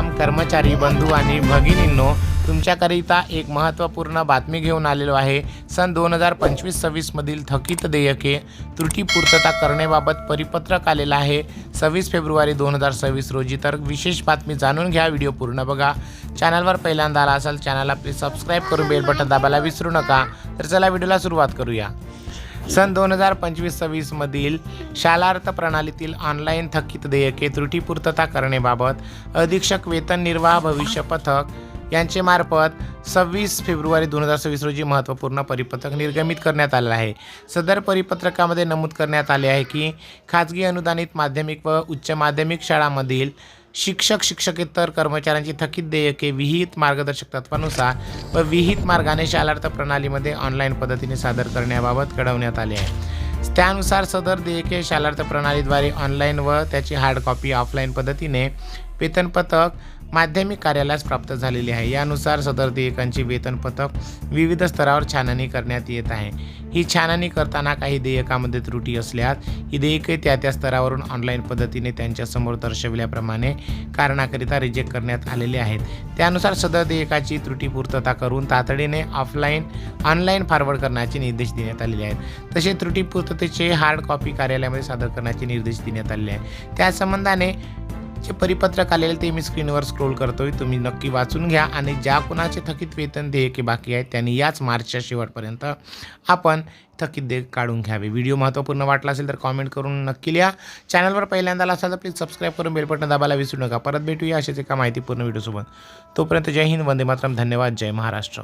तमाम कर्मचारी बंधू आणि भगिनींनो, तुमच्याकरिता एक महत्त्वपूर्ण बातमी घेऊन आलेलो आहे। सन 2025-26 मधील थकीत देयके त्रुटी पूर्तता करण्याबाबत परिपत्रक आलेलं आहे 26 फेब्रुवारी 2026 रोजी। तर विशेष बातमी जाणून घ्या, व्हिडिओ पूर्ण बघा। चॅनलवर पहिल्यांदा आला असाल चॅनलला प्लीज सबस्क्राईब करून बेल बटन दाबायला विसरू नका। तर चला व्हिडिओला सुरुवात करूया। सन 2025-26 मधील शालार्थ प्रणालीतील ऑनलाईन थकीत देयके त्रुटी पूर्तता करण्याबाबत अधीक्षक वेतन निर्वाह भविष्य पथक यांचे मार्फत 26 फेब्रुवारी 2026 रोजी महत्त्वपूर्ण परिपत्रक निर्गमित करण्यात आले आहे। सदर परिपत्रकामध्ये नमूद करण्यात आले आहे की खाजगी अनुदानित माध्यमिक व उच्च माध्यमिक शाळांमधील शिक्षक शिक्षकेतर कर्मचाऱ्यांची थकीत देयके विहित मार्गदर्शक तत्वानुसार व विहित मार्गाने शालार्थ प्रणालीमध्ये ऑनलाईन पद्धतीने सादर करण्याबाबत कळवण्यात आले आहे। त्यानुसार सदर देयके शालार्थ प्रणालीद्वारे ऑनलाईन व त्याची हार्ड कॉपी ऑफलाईन पद्धतीने वेतन पथक माध्यमिक कार्यालयास प्राप्त झालेली आहे। यानुसार सदर देयकांची वेतन पथक विविध स्तरावर छाननी करण्यात येत आहे। ही छाननी करताना काही देयकामध्ये त्रुटी असल्यास ही देयके त्या स्तरावरून ऑनलाईन पद्धतीने त्यांच्यासमोर दर्शविल्याप्रमाणे कारणाकरिता रिजेक्ट करण्यात आलेले आहेत। त्यानुसार सदर देयकाची त्रुटी पूर्तता करून तातडीने ऑनलाईन फॉरवर्ड करण्याचे निर्देश देण्यात आलेले आहेत। तसे त्रुटी पूर्ततेचे हार्ड कॉपी कार्यालयामध्ये सादर करण्याचे निर्देश देण्यात आलेले आहेत। त्या संबंधाने जे परिपत्रक आलेले ते मी स्क्रीनवर स्क्रोल करतोय, तुम्ही नक्की वाचून घ्या आणि ज्या कोणाचे थकीत वेतन देयके बाकी आहेत त्यांनी याच मार्चच्या शेवटपर्यंत आपण थकीत देयके काढून घ्यावे। व्हिडिओ महत्त्वपूर्ण वाटला असेल तर कॉमेंट करून नक्की लिहा। चॅनलवर पहिल्यांदा आला असाल तर प्लीज सबस्क्राईब करून बेल बटन दाबायला विसरू नका। परत भेटूया अशाच एका माहितीपूर्ण व्हिडिओसोबत। तोपर्यंत जय हिंद, वंदे मातरम, धन्यवाद, जय महाराष्ट्र।